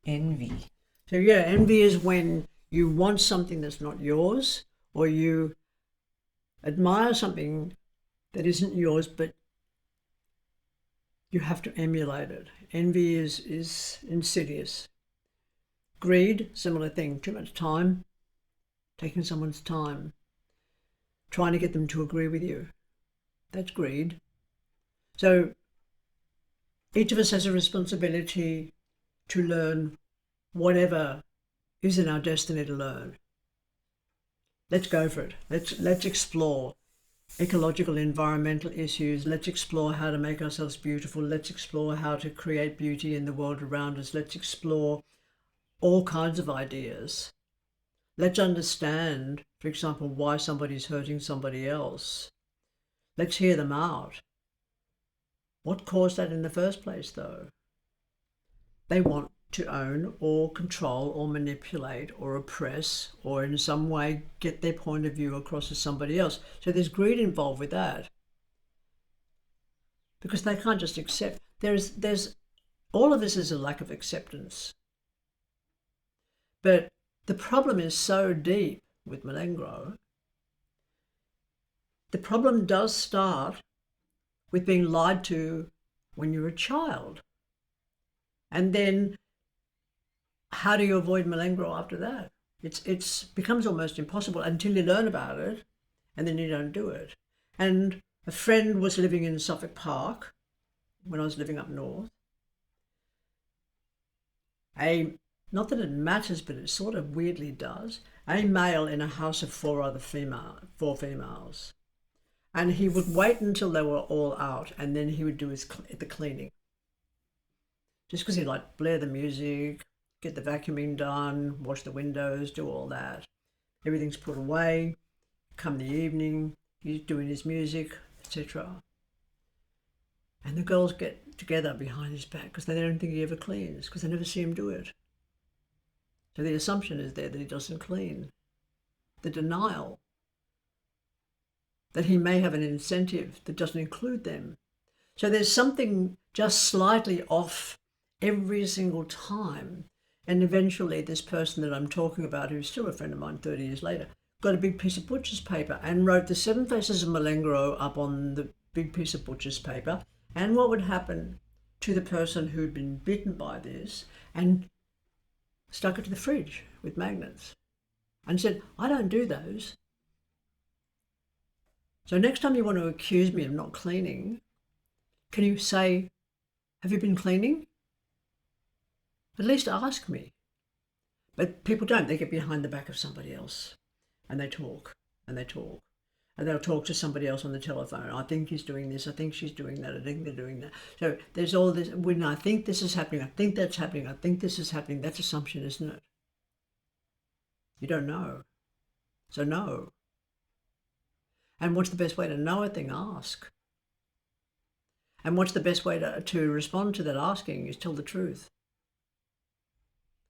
Envy. So yeah, envy is when you want something that's not yours, or you admire something that isn't yours, but you have to emulate it. Envy is insidious. Greed, similar thing. Too much time, taking someone's time, trying to get them to agree with you. That's greed. So each of us has a responsibility to learn whatever is in our destiny to learn. Let's go for it. Let's explore ecological, environmental issues. Let's explore how to make ourselves beautiful. Let's explore how to create beauty in the world around us. Let's explore all kinds of ideas. Let's understand, for example, why somebody's hurting somebody else. Let's hear them out. What caused that in the first place, though? They want to own or control or manipulate or oppress or in some way get their point of view across to somebody else. So there's greed involved with that, because they can't just accept. There's all of this is a lack of acceptance. But the problem is so deep with Mulengro. The problem does start with being lied to when you're a child. And then how do you avoid Mulengro after that? It's becomes almost impossible until you learn about it, and then you don't do it. And a friend was living in Suffolk Park when I was living up north. Not that it matters, but it sort of weirdly does. A male in a house of four females. And he would wait until they were all out, and then he would do the cleaning. Just because he'd like blare the music, get the vacuuming done, wash the windows, do all that. Everything's put away. Come the evening, he's doing his music, etc. And the girls get together behind his back because they don't think he ever cleans, because they never see him do it. So the assumption is there that he doesn't clean. The denial that he may have an incentive that doesn't include them. So there's something just slightly off every single time. And eventually this person that I'm talking about, who's still a friend of mine 30 years later, got a big piece of butcher's paper and wrote the 7 faces of Mulengro up on the big piece of butcher's paper, and what would happen to the person who'd been bitten by this, and stuck it to the fridge with magnets and said, I don't do those. So next time you want to accuse me of not cleaning, can you say, have you been cleaning? At least ask me. But people don't. They get behind the back of somebody else and they talk and they talk. And they'll talk to somebody else on the telephone. I think he's doing this. I think she's doing that. I think they're doing that. So there's all this. When I think this is happening, I think that's happening. I think this is happening. That's assumption, isn't it? You don't know. So no. And what's the best way to know a thing? Ask. And what's the best way to respond to that asking is tell the truth.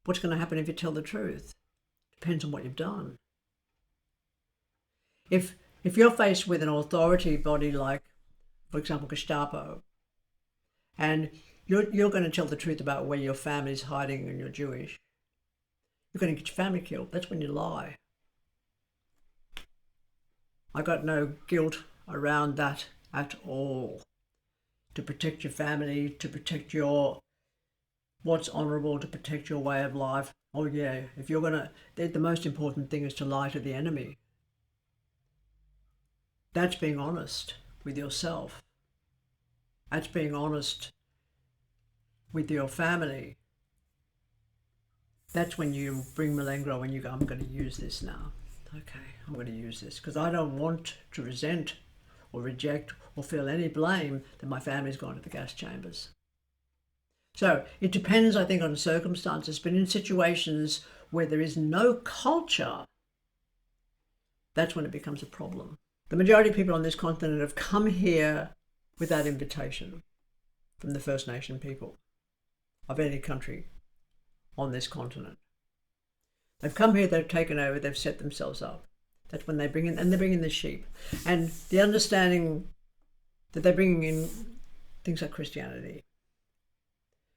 What's going to happen if you tell the truth? Depends on what you've done. If you're faced with an authority body like, for example, Gestapo, and you're going to tell the truth about where your family's hiding and you're Jewish, you're going to get your family killed. That's when you lie. I got no guilt around that at all. To protect your family, to protect your what's honourable, to protect your way of life. Oh yeah, if you're going to, the most important thing is to lie to the enemy. That's being honest with yourself. That's being honest with your family. That's when you bring Mulengro and you go, I'm going to use this now. Okay, I'm going to use this because I don't want to resent or reject or feel any blame that my family's gone to the gas chambers. So it depends, I think, on circumstances, but in situations where there is no culture, that's when it becomes a problem. The majority of people on this continent have come here without invitation from the First Nation people of any country on this continent. They've come here, they've taken over, they've set themselves up. That's when they bring in, and they bring in the sheep. And the understanding that they're bringing in things like Christianity.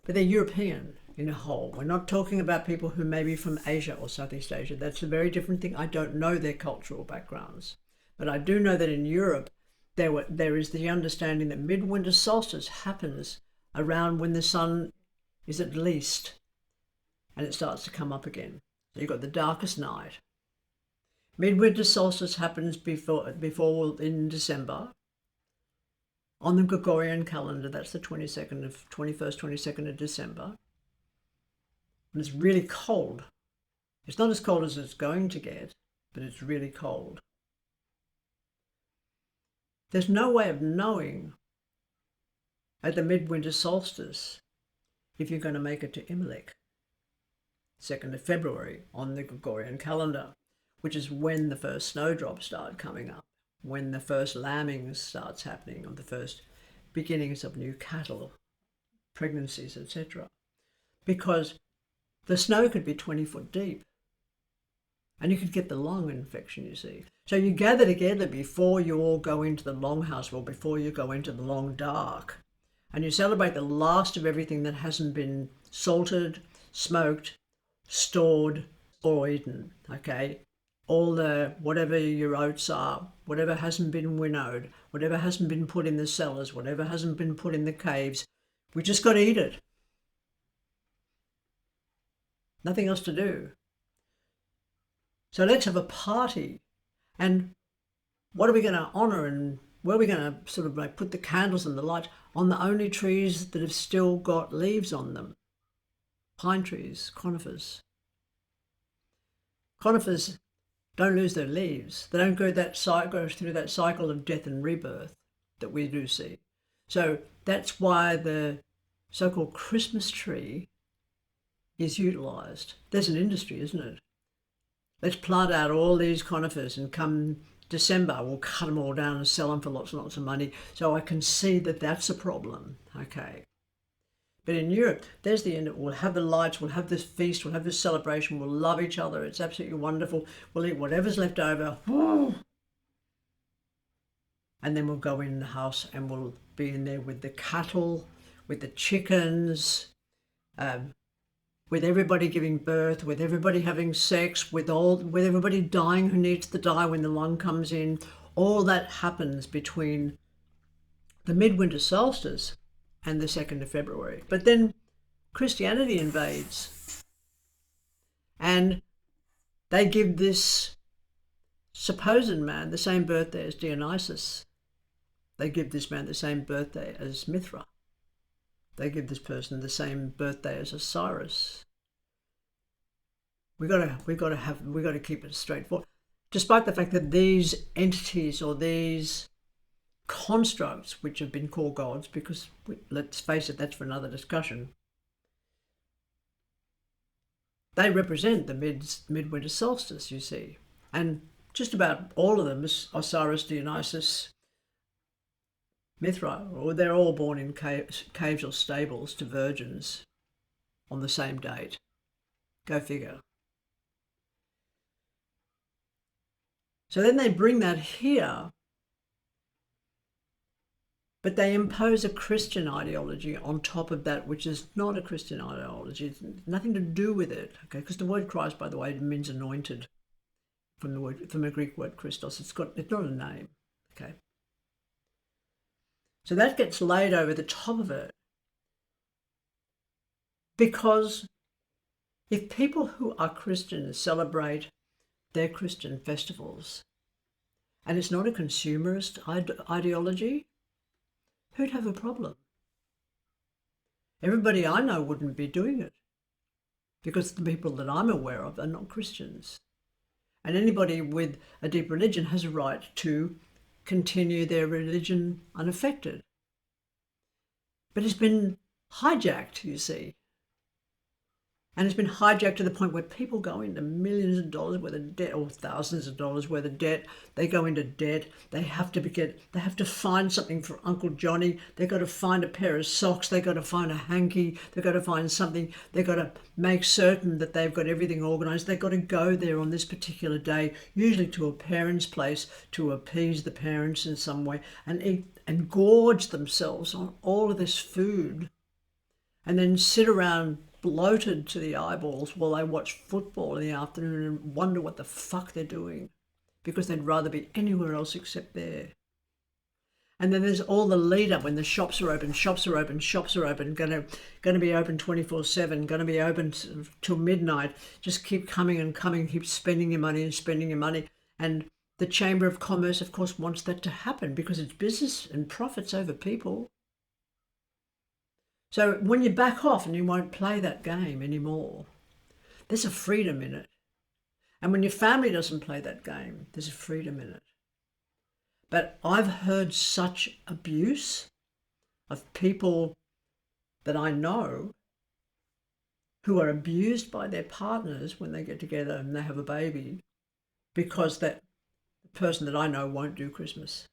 But they're European. in a whole. We're not talking about people who may be from Asia or Southeast Asia. That's a very different thing. I don't know their cultural backgrounds. But I do know that in Europe, there is the understanding that midwinter solstice happens around when the sun is at least, and it starts to come up again. So you've got the darkest night. Midwinter solstice happens before in December. On the Gregorian calendar, that's the 21st, 22nd of December. And it's really cold. It's not as cold as it's going to get, but it's really cold. There's no way of knowing at the midwinter solstice if you're going to make it to Imlek, 2nd of February on the Gregorian calendar, which is when the first snowdrops start coming up, when the first lambing starts happening, or the first beginnings of new cattle, pregnancies, etc. Because the snow could be 20 foot deep and you could get the lung infection, you see. So you gather together before you all go into the longhouse, or before you go into the long dark, and you celebrate the last of everything that hasn't been salted, smoked, stored, or eaten, okay? All the, whatever your oats are, whatever hasn't been winnowed, whatever hasn't been put in the cellars, whatever hasn't been put in the caves, we just got to eat it. Nothing else to do. So let's have a party. And what are we going to honour, and where are we going to sort of like put the candles and the lights? On the only trees that have still got leaves on them. Pine trees, conifers. Conifers don't lose their leaves. They don't go through that cycle of death and rebirth that we do see. So that's why the so-called Christmas tree is utilised. There's an industry, isn't it? Let's plant out all these conifers, and come December, we'll cut them all down and sell them for lots and lots of money. So I can see that that's a problem, okay? But in Europe, there's the end. We'll have the lights, we'll have this feast, we'll have this celebration, we'll love each other. It's absolutely wonderful. We'll eat whatever's left over. And then we'll go in the house and we'll be in there with the cattle, with the chickens, with everybody giving birth, with everybody having sex, with everybody dying who needs to die when the lung comes in. All that happens between the midwinter solstice and the 2nd of February. But then Christianity invades, and they give this supposed man the same birthday as Dionysus. They give this man the same birthday as Mithra. They give this person the same birthday as Osiris. We got to keep it straightforward, despite the fact that these entities or these constructs, which have been called gods, because let's face it, that's for another discussion, they represent the midwinter solstice, you see. And just about all of them, Osiris, Dionysus, Mithra, or they're all born in caves or stables to virgins on the same date. Go figure. So then they bring that here, but they impose a Christian ideology on top of that, which is not a Christian ideology. It's nothing to do with it, okay? Because the word Christ, by the way, means anointed, from the Greek word Christos. It's not a name, okay? So that gets laid over the top of it, because if people who are Christians celebrate their Christian festivals, and it's not a consumerist ideology, who'd have a problem? Everybody I know wouldn't be doing it, because the people that I'm aware of are not Christians. And anybody with a deep religion has a right to continue their religion unaffected. But it's been hijacked, you see. And it's been hijacked to the point where people go into millions of dollars worth of debt, or thousands of dollars worth of debt. They go into debt. They have to find something for Uncle Johnny. They've got to find a pair of socks. They've got to find a hanky. They've got to find something. They've got to make certain that they've got everything organised. They've got to go there on this particular day, usually to a parent's place, to appease the parents in some way, and eat and gorge themselves on all of this food, and then sit around bloated to the eyeballs while they watch football in the afternoon and wonder what the fuck they're doing because they'd rather be anywhere else except there. And then there's all the lead up when the shops are open, going to be open 24/7, going to be open till midnight. Just keep coming and coming, keep spending your money and spending your money. And the Chamber of Commerce, of course, wants that to happen because it's business and profits over people. So when you back off and you won't play that game anymore, there's a freedom in it. And when your family doesn't play that game, there's a freedom in it. But I've heard such abuse of people that I know who are abused by their partners when they get together and they have a baby because that the person that I know won't do Christmas.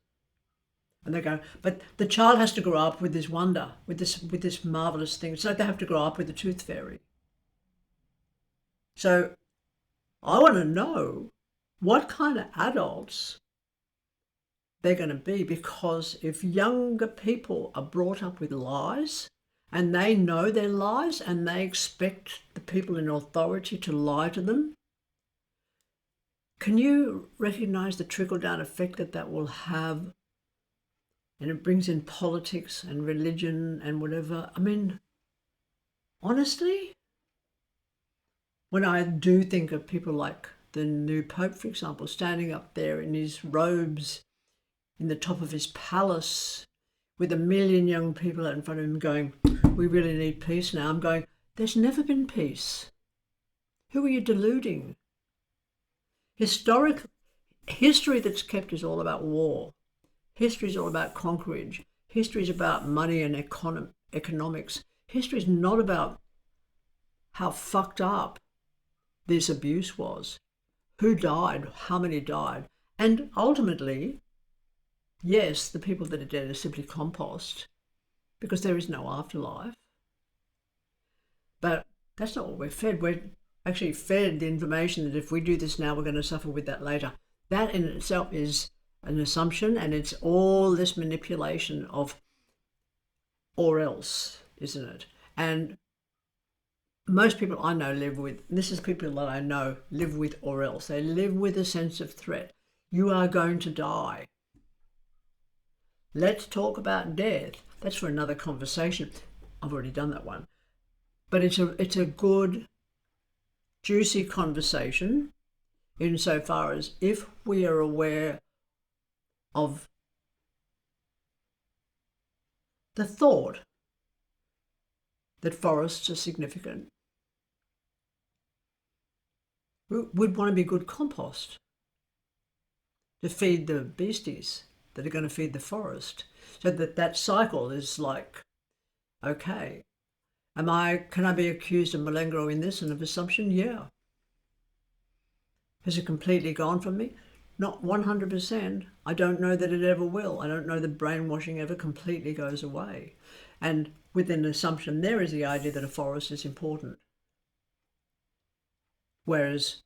And they go, but the child has to grow up with this wonder, with this marvelous thing. So they have to grow up with the tooth fairy. So I want to know what kind of adults they're going to be, because if younger people are brought up with lies and they know their lies and they expect the people in authority to lie to them, can you recognise the trickle-down effect that will have? And it brings in politics and religion and whatever. I mean, honestly, when I do think of people like the new Pope, for example, standing up there in his robes in the top of his palace with 1 million young people out in front of him going, we really need peace now. I'm going, there's never been peace. Who are you deluding? History that's kept is all about war. History is all about conquerage. History is about money and economics. History is not about how fucked up this abuse was, who died, how many died. And ultimately, yes, the people that are dead are simply compost because there is no afterlife. But that's not what we're fed. We're actually fed the information that if we do this now, we're going to suffer with that later. That in itself is an assumption, and it's all this manipulation of or else, isn't it? And most people I know live with, this is people that I know live with or else. They live with a sense of threat. You are going to die. Let's talk about death. That's for another conversation. I've already done that one. But it's a good, juicy conversation insofar as if we are aware of the thought that forests are significant. We'd want to be good compost to feed the beasties that are going to feed the forest, so that cycle is like, okay, can I be accused of Mulengro in this and of assumption? Yeah. Has it completely gone from me? Not 100%. I don't know that it ever will. I don't know that brainwashing ever completely goes away. And within assumption, there is the idea that a forest is important. Whereas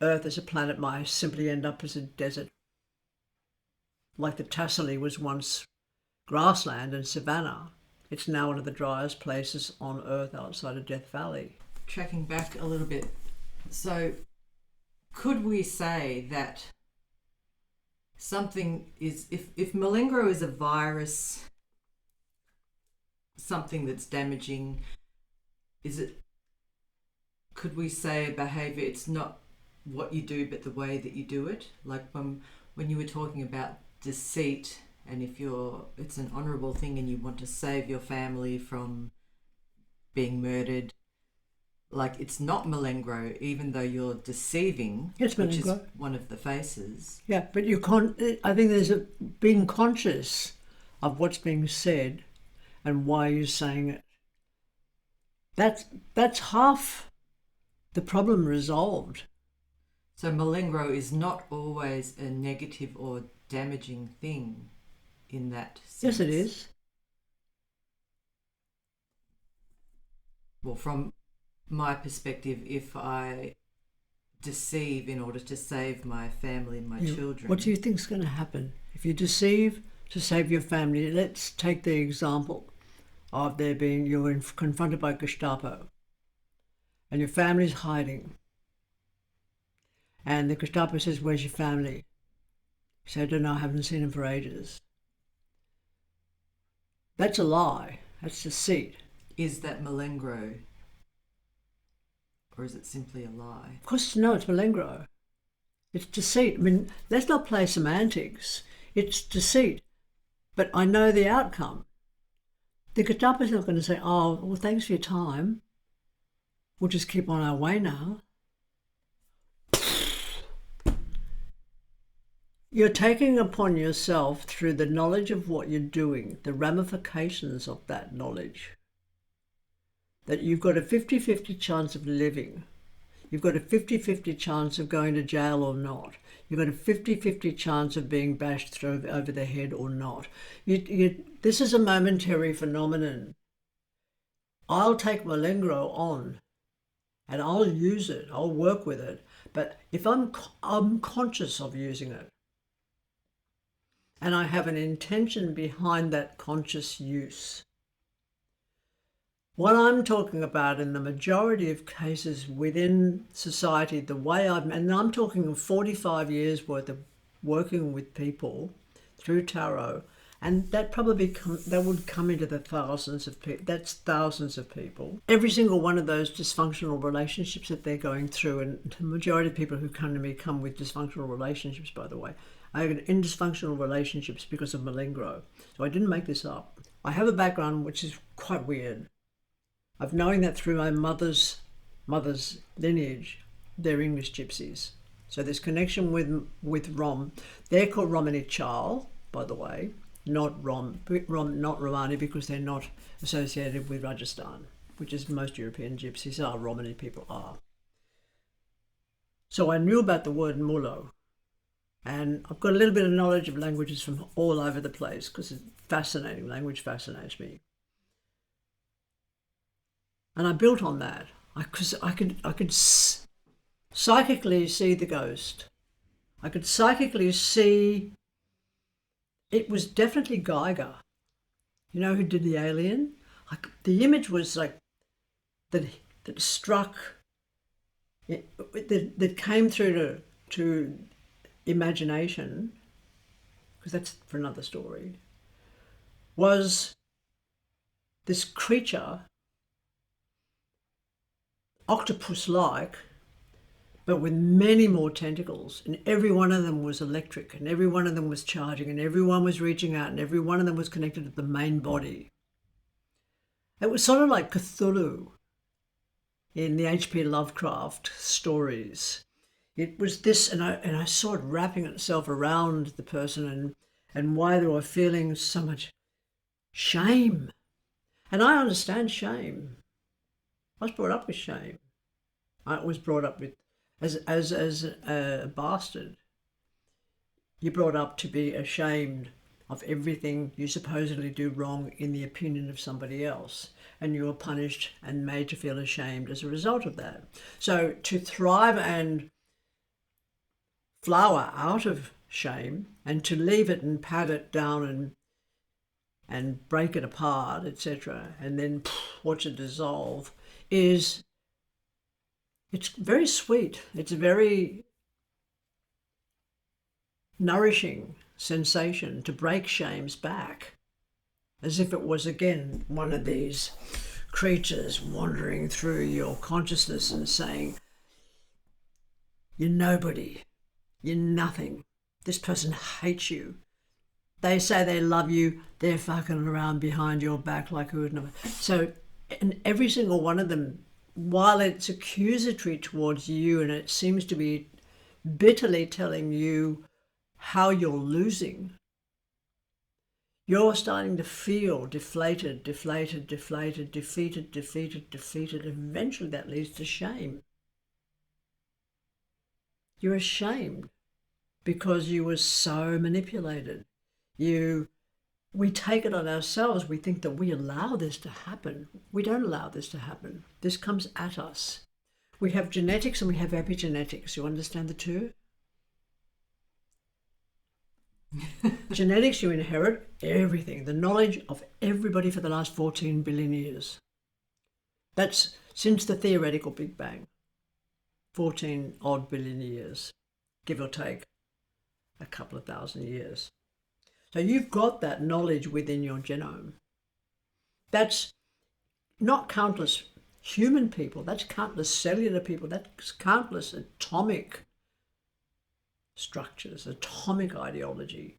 Earth as a planet might simply end up as a desert. Like the Tassili was once grassland and savanna. It's now one of the driest places on Earth outside of Death Valley. Tracking back a little bit. So could we say that something is, if Mulengro is a virus, something that's damaging, could we say behaviour, it's not what you do but the way that you do it? Like when you were talking about deceit, and if it's an honourable thing and you want to save your family from being murdered, like it's not Mulengro, even though you're deceiving, it's which is one of the faces. Yeah, but I think there's being conscious of what's being said and why you're saying it. That's half the problem resolved. So Mulengro is not always a negative or damaging thing in that sense. Yes, it is. Well, from my perspective, if I deceive in order to save my family and my children... What do you think is going to happen? If you deceive to save your family, let's take the example of there being, you were confronted by Gestapo and your family's hiding. And the Gestapo says, where's your family? You say, I don't know, I haven't seen them for ages. That's a lie. That's deceit. Is that Mulengro? Or is it simply a lie? Of course, no, it's Mulengro. It's deceit. I mean, let's not play semantics. It's deceit. But I know the outcome. The Gestapo's not going to say, oh, well, thanks for your time. We'll just keep on our way now. You're taking upon yourself, through the knowledge of what you're doing, the ramifications of that knowledge, that you've got a 50-50 chance of living. You've got a 50-50 chance of going to jail or not. You've got a 50-50 chance of being bashed over the head or not. This is a momentary phenomenon. I'll take Mulengro on and I'll use it. I'll work with it. But if I'm conscious of using it, and I have an intention behind that conscious use, what I'm talking about in the majority of cases within society, the way and I'm talking of 45 years worth of working with people through tarot, and that probably that would come into the thousands of people. That's thousands of people. Every single one of those dysfunctional relationships that they're going through, and the majority of people who come to me come with dysfunctional relationships, by the way. I have in dysfunctional relationships because of Mulengro. So I didn't make this up. I have a background which is quite weird. Of knowing that through my mother's lineage, they're English gypsies. So there's connection with Rom. They're called Romani Chal, by the way, not not Romani, because they're not associated with Rajasthan, which is most European gypsies are, Romani people are. So I knew about the word mulo. And I've got a little bit of knowledge of languages from all over the place because it's fascinating. Language fascinates me. And I built on that because I could psychically see the ghost. I could psychically see it was definitely Geiger. You know who did the Alien? The image was like that struck, that came through to imagination, because that's for another story, was this creature, octopus-like, but with many more tentacles, and every one of them was electric, and every one of them was charging, and everyone was reaching out, and every one of them was connected to the main body. It was sort of like Cthulhu in the H.P. Lovecraft stories. It was this, and I saw it wrapping itself around the person, and why they were feeling so much shame. And I understand shame. I was brought up with shame. I was brought up with as a bastard. You're brought up to be ashamed of everything you supposedly do wrong in the opinion of somebody else, and you are punished and made to feel ashamed as a result of that. So to thrive and flower out of shame, and to leave it and pat it down and break it apart, etc., and then watch it dissolve, it's very sweet. It's a very nourishing sensation to break shame's back, as if it was again one of these creatures wandering through your consciousness and saying, you're nobody. You're nothing. This person hates you. They say they love you. They're fucking around behind your back like who would know. So, and every single one of them, while it's accusatory towards you and it seems to be bitterly telling you how you're losing, you're starting to feel deflated, defeated. Eventually that leads to shame. You're ashamed because you were so manipulated. We take it on ourselves. We think that we allow this to happen. We don't allow this to happen. This comes at us. We have genetics and we have epigenetics. You understand the two? Genetics, you inherit everything, the knowledge of everybody for the last 14 billion years. That's since the theoretical Big Bang, 14 odd billion years, give or take a couple of thousand years. So you've got that knowledge within your genome. That's not countless human people, that's countless cellular people, that's countless atomic structures, atomic ideology.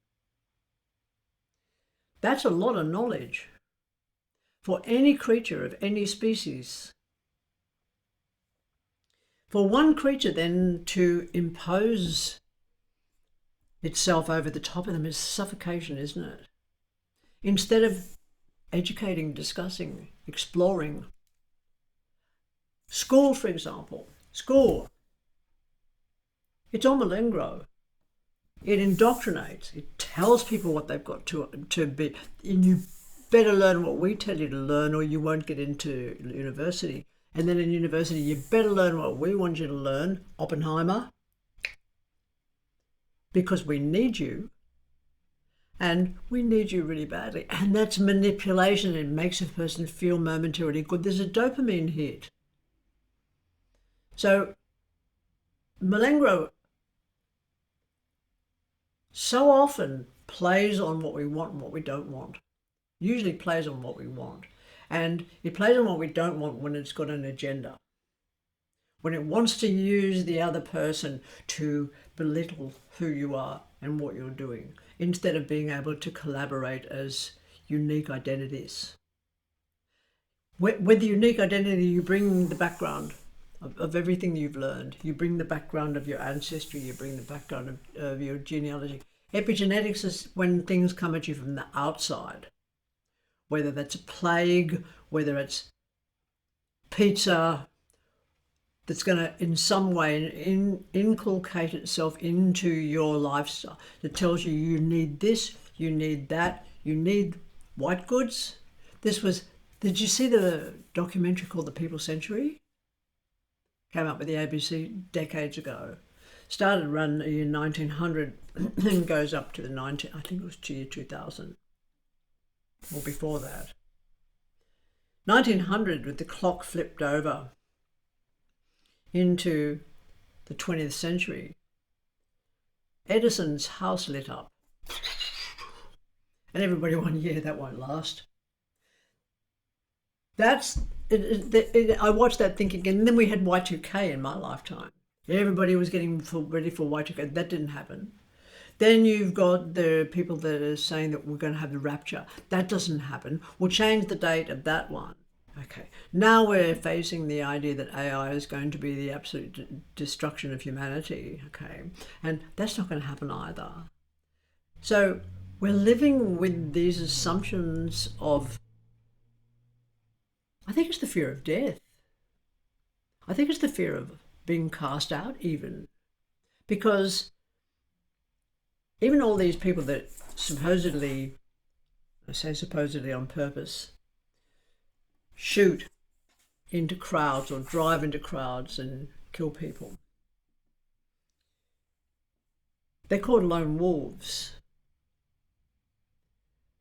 That's a lot of knowledge for any creature of any species. For one creature then to impose itself over the top of them is suffocation, isn't it? Instead of educating, discussing, exploring. School, for example. School. It's on Mulengro. It indoctrinates. It tells people what they've got to be. And you better learn what we tell you to learn or you won't get into university. And then in university, you better learn what we want you to learn, Oppenheimer, because we need you. And we need you really badly. And that's manipulation. It makes a person feel momentarily good. There's a dopamine hit. So Mulengro so often plays on what we want and what we don't want. Usually plays on what we want. And it plays on what we don't want when it's got an agenda. When it wants to use the other person to belittle who you are and what you're doing, instead of being able to collaborate as unique identities. With the unique identity, you bring the background of everything you've learned. You bring the background of your ancestry, you bring the background of your genealogy. Epigenetics is when things come at you from the outside, whether that's a plague, whether it's pizza, that's going to in some way inculcate itself into your lifestyle. That tells you you need this, you need that, you need white goods. Did you see the documentary called The People's Century? Came up with the ABC decades ago. Started run in 1900 and goes up to I think it was to year 2000 or before that. 1900 with the clock flipped over into the 20th century, Edison's house lit up. And everybody went, yeah, that won't last. I watched that thinking, and then we had Y2K in my lifetime. Everybody was getting ready for Y2K. That didn't happen. Then you've got the people that are saying that we're going to have the rapture. That doesn't happen. We'll change the date of that one. Okay, now we're facing the idea that AI is going to be the absolute destruction of humanity, okay? And that's not going to happen either. So we're living with these assumptions of, I think it's the fear of death. I think it's the fear of being cast out even. Because even all these people that supposedly, I say supposedly on purpose, shoot into crowds or drive into crowds and kill people. They're called lone wolves.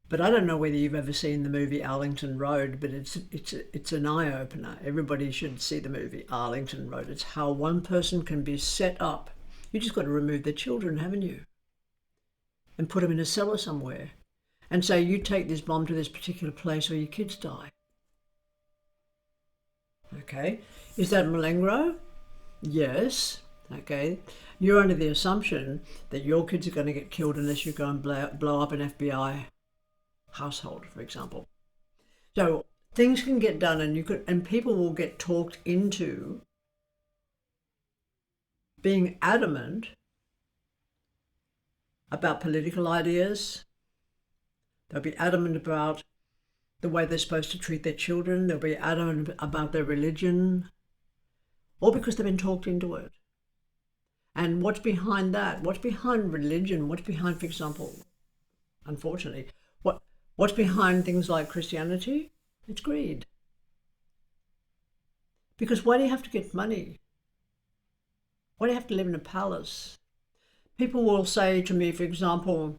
But I don't know whether you've ever seen the movie Arlington Road, but it's an eye-opener. Everybody should see the movie Arlington Road. It's how one person can be set up. You just got to remove their children, haven't you? And put them in a cellar somewhere and say, you take this bomb to this particular place or your kids die. Okay, is that Mulengro? Yes. Okay, you're under the assumption that your kids are going to get killed unless you go and blow up an FBI household, for example. So things can get done, and people will get talked into being adamant about political ideas. They'll be adamant about the way they're supposed to treat their children. They'll be adamant about their religion, all because they've been talked into it. And what's behind that? What's behind religion? What's behind, for example, unfortunately, what's behind things like Christianity? It's greed. Because why do you have to get money? Why do you have to live in a palace? People will say to me, for example,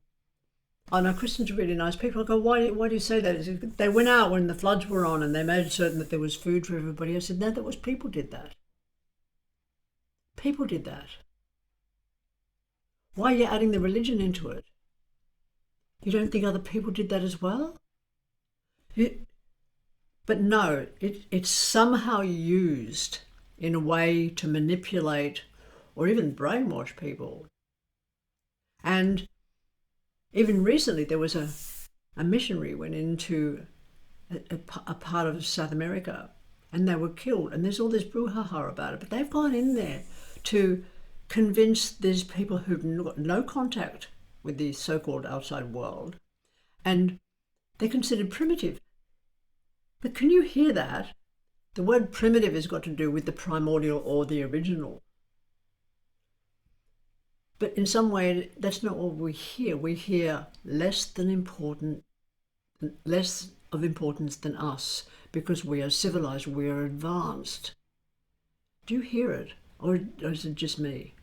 Oh no, Christians are really nice people. I go, why do you say that? He said, they went out when the floods were on and they made certain that there was food for everybody. I said, no, that was people did that. People did that. Why are you adding the religion into it? You don't think other people did that as well? But no, it's somehow used in a way to manipulate or even brainwash people. And even recently there was a missionary went into a part of South America and they were killed, and there's all this brouhaha about it, but they've gone in there to convince these people who've got no contact with the so-called outside world, and they're considered primitive. But can you hear that? The word primitive has got to do with the primordial or the original. But in some way, that's not what we hear. We hear less of importance than us, because we are civilized, we are advanced. Do you hear it? Or is it just me?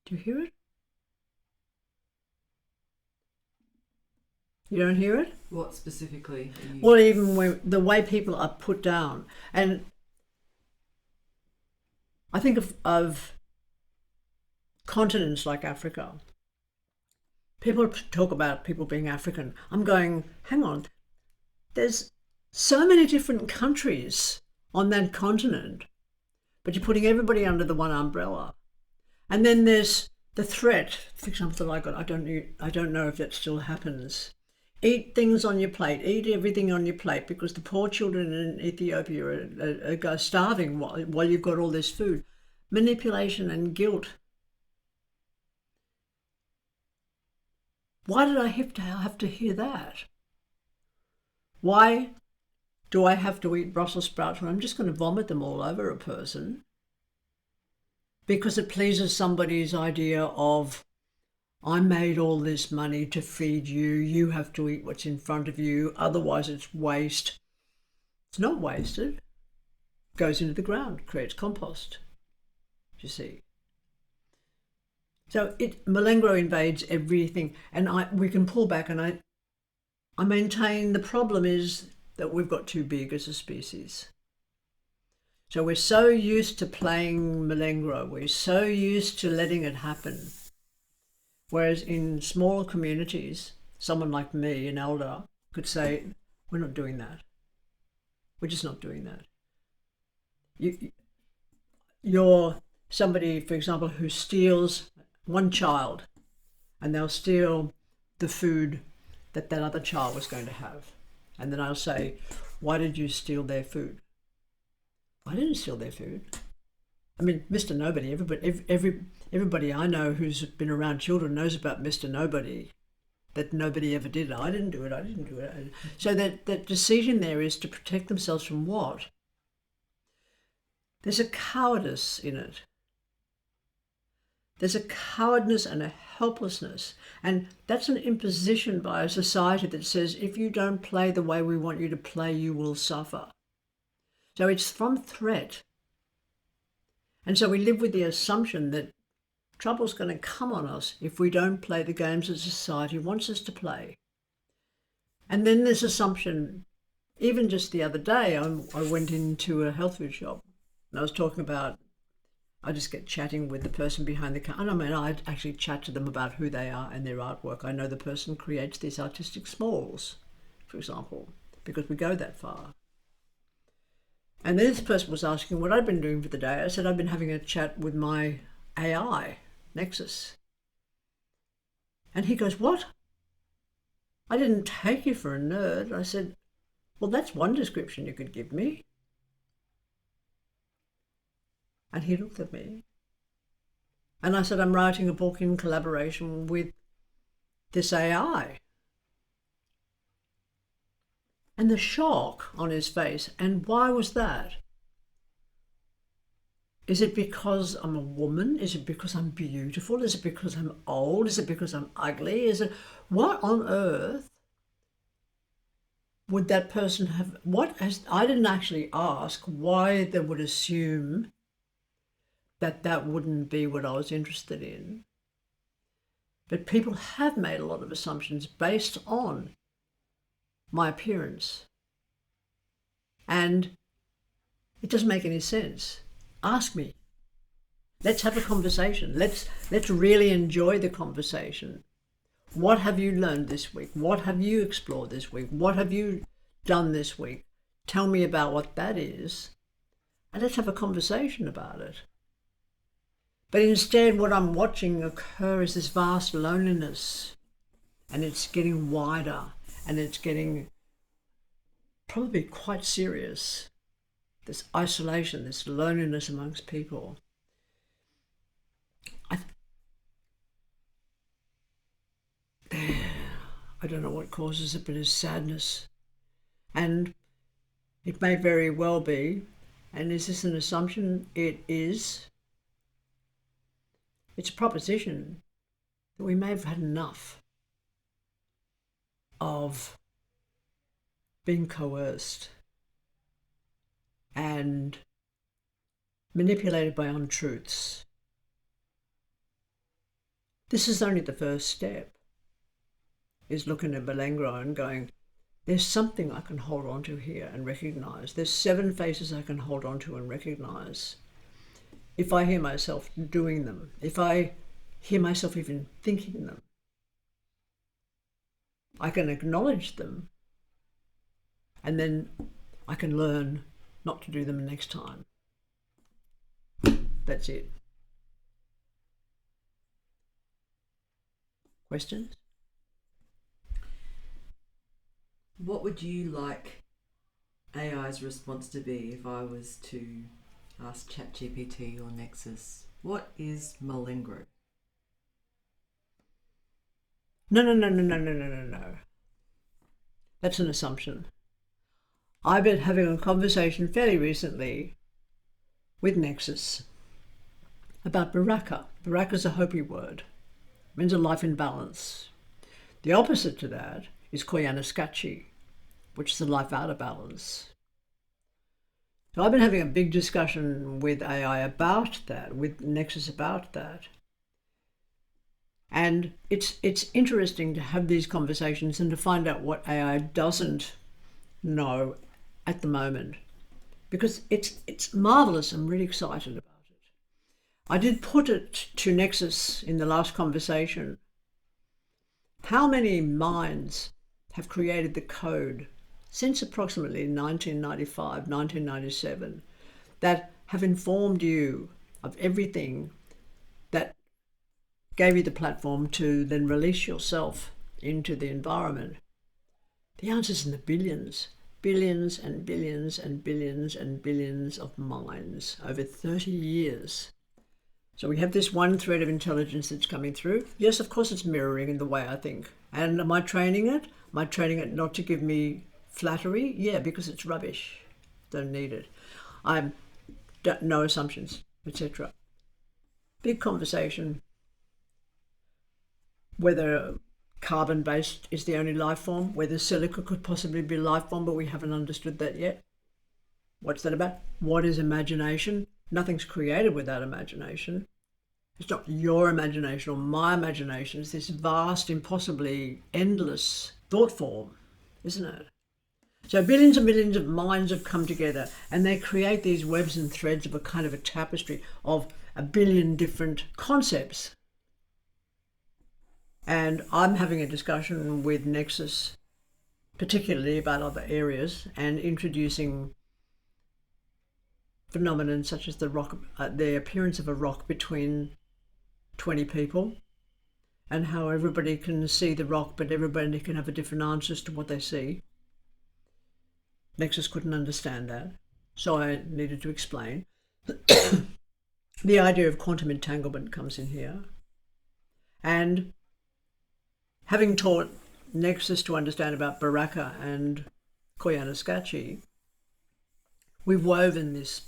Do you hear it? You don't hear it? What specifically? Well, even when the way people are put down. And I think of continents like Africa. People talk about people being African. I'm going, hang on, there's so many different countries on that continent, but you're putting everybody under the one umbrella. And then there's the threat, for example, that I got, I don't know if that still happens. Eat things on your plate, eat everything on your plate, because the poor children in Ethiopia are starving while you've got all this food. Manipulation and guilt. Why did I have to hear that? Why do I have to eat Brussels sprouts when I'm just going to vomit them all over a person? Because it pleases somebody's idea of, I made all this money to feed you, you have to eat what's in front of you, otherwise it's waste. It's not wasted. It goes into the ground, creates compost, you see. So Mulengro invades everything, and we can pull back, and I maintain the problem is that we've got too big as a species. So we're so used to playing Mulengro, we're so used to letting it happen. Whereas in small communities, someone like me, an elder, could say, we're not doing that. We're just not doing that. You're somebody, for example, who steals one child, and they'll steal the food that other child was going to have. And then I'll say, why did you steal their food? I didn't steal their food. I mean, Mr. Nobody, everybody I know who's been around children knows about Mr. Nobody, that nobody ever did. I didn't do it. So that deceit in there is to protect themselves from what? There's a cowardice in it. There's a cowardness and a helplessness. And that's an imposition by a society that says, if you don't play the way we want you to play, you will suffer. So it's from threat. And so we live with the assumption that trouble's going to come on us if we don't play the games that society wants us to play. And then this assumption, even just the other day, I went into a health food shop and I was talking about, I just get chatting with the person behind the counter. I mean, I actually chat to them about who they are and their artwork. I know the person creates these artistic smalls, for example, because we go that far. And then this person was asking what I'd been doing for the day. I said, I've been having a chat with my AI, Nexus. And he goes, what? I didn't take you for a nerd. I said, well, that's one description you could give me. And he looked at me. And I said, I'm writing a book in collaboration with this AI. And the shock on his face. And why was that? Is it because I'm a woman? Is it because I'm beautiful? Is it because I'm old? Is it because I'm ugly? Is it, what on earth would that person have, I didn't actually ask why they would assume that wouldn't be what I was interested in. But people have made a lot of assumptions based on my appearance. And it doesn't make any sense. Ask me. Let's have a conversation. Let's really enjoy the conversation. What have you learned this week? What have you explored this week? What have you done this week? Tell me about what that is. And let's have a conversation about it. But instead, what I'm watching occur is this vast loneliness. And it's getting wider. And it's getting probably quite serious. This isolation, this loneliness amongst people. I don't know what causes it, but it's sadness. And it may very well be, and is this an assumption? It is. It's a proposition that we may have had enough of being coerced and manipulated by untruths. This is only the first step, is looking at Mulengro and going, there's something I can hold on to here and recognise. There's 7 faces I can hold on to and recognise. If I hear myself doing them, if I hear myself even thinking them, I can acknowledge them, and then I can learn not to do them next time. That's it. Questions? What would you like AI's response to be if I was to ask ChatGPT or Nexus, what is Mulengro? No. That's an assumption. I've been having a conversation fairly recently with Nexus about baraka. Baraka is a Hopi word. It means a life in balance. The opposite to that is koyanaskachi, which is a life out of balance. So I've been having a big discussion with AI about that, with Nexus about that. And it's interesting to have these conversations and to find out what AI doesn't know at the moment, because it's marvelous. I'm really excited about it. I did put it to Nexus in the last conversation. How many minds have created the code since approximately 1995, 1997, that have informed you of everything that gave you the platform to then release yourself into the environment? The answer's in the billions. Billions and billions and billions and billions of minds over 30 years. So we have this one thread of intelligence that's coming through. Yes, of course it's mirroring in the way I think. And am I training it? Am I training it not to give me flattery? Yeah, because it's rubbish. Don't need it. No assumptions, etc. Big conversation. Whether carbon-based is the only life form, whether silica could possibly be life form, but we haven't understood that yet. What's that about? What is imagination? Nothing's created without imagination. It's not your imagination or my imagination. It's this vast, impossibly endless thought form, isn't it? So billions and billions of minds have come together and they create these webs and threads of a kind of a tapestry of a billion different concepts. And I'm having a discussion with Nexus, particularly about other areas, and introducing phenomena such as the appearance of a rock between 20 people, and how everybody can see the rock, but everybody can have a different answer as to what they see. Nexus couldn't understand that, so I needed to explain. The idea of quantum entanglement comes in here. And having taught Nexus to understand about Baraka and Koyaanisqatsi, we've woven this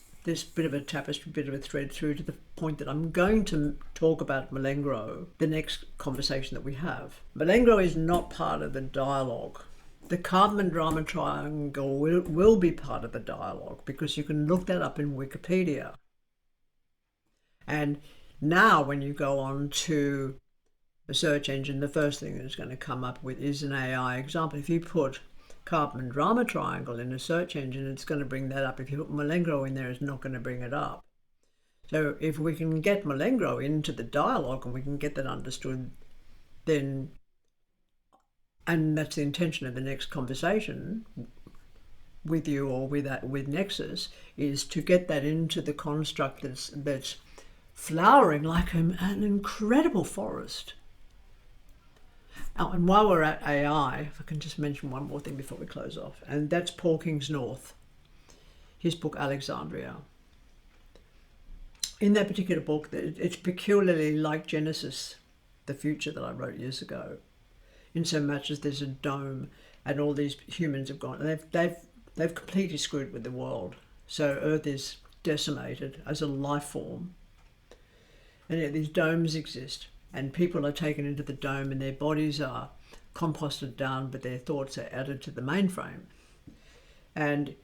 bit of a tapestry, bit of a thread through to the point that I'm going to talk about Mulengro, the next conversation that we have. Mulengro is not part of the dialogue. The carbon drama triangle will be part of the dialogue, because you can look that up in Wikipedia. And now when you go on to a search engine, the first thing that's going to come up with is an AI example. If you put Cartman drama triangle in a search engine, it's going to bring that up. If you put Mulengro in there, it's not going to bring it up. So if we can get Mulengro into the dialogue and we can get that understood, then, and that's the intention of the next conversation with you or with Nexus, is to get that into the construct that's flowering like an incredible forest. Oh, and while we're at AI, if I can just mention one more thing before we close off, and that's Paul Kingsnorth, his book Alexandria. In that particular book, it's peculiarly like Genesis, the future that I wrote years ago, in so much as there's a dome and all these humans have gone, and they've completely screwed with the world. So Earth is decimated as a life form, and yet these domes exist. And people are taken into the dome and their bodies are composted down, but their thoughts are added to the mainframe. And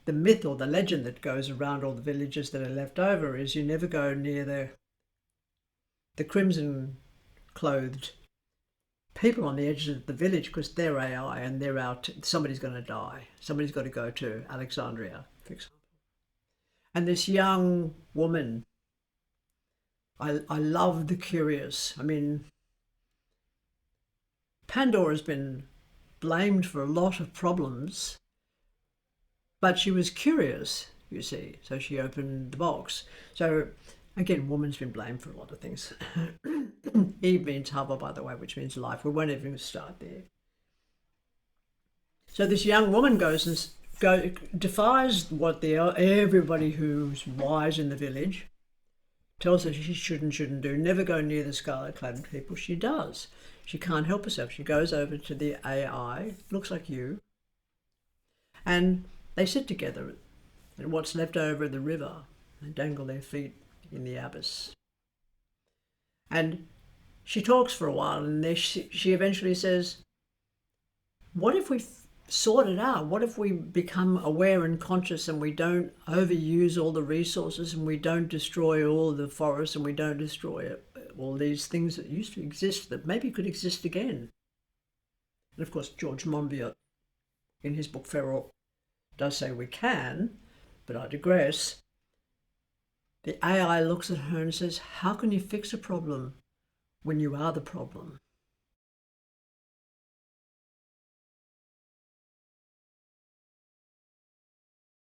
the myth or the legend that goes around all the villages that are left over is you never go near the crimson clothed people on the edges of the village, because they're AI and they're out. Somebody's going to die. Somebody's got to go to Alexandria, for example. And this young woman, I love the curious. I mean, Pandora's been blamed for a lot of problems, but she was curious, you see, so she opened the box. So again, woman's been blamed for a lot of things. Eve means Hava, by the way, which means life. We won't even start there. So this young woman goes and defies what everybody who's wise in the village tells her she shouldn't do. Never go near the scarlet-clad people. She does. She can't help herself. She goes over to the AI, looks like you, and they sit together at what's left over of the river and dangle their feet in the abyss. And she talks for a while, and she eventually says, what if we sort it out? What if we become aware and conscious and we don't overuse all the resources and we don't destroy all the forests and we don't destroy all these things that used to exist that maybe could exist again? And of course, George Monbiot, in his book Feral, does say we can, but I digress. The AI looks at her and says, how can you fix a problem when you are the problem?